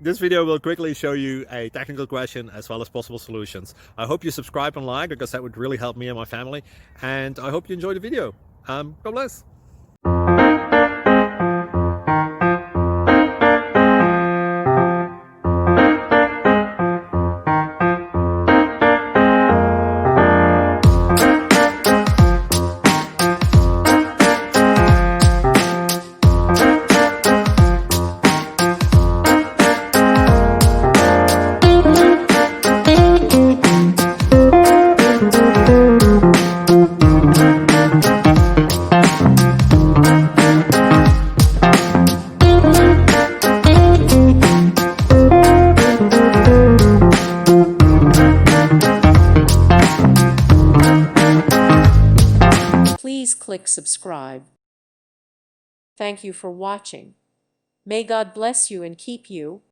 This video will quickly show you a technical question as well as possible solutions. I hope you subscribe and like, because that would really help me and my family. And I hope you enjoy the video. God bless. Please click subscribe. Thank you for watching. May God bless you and keep you.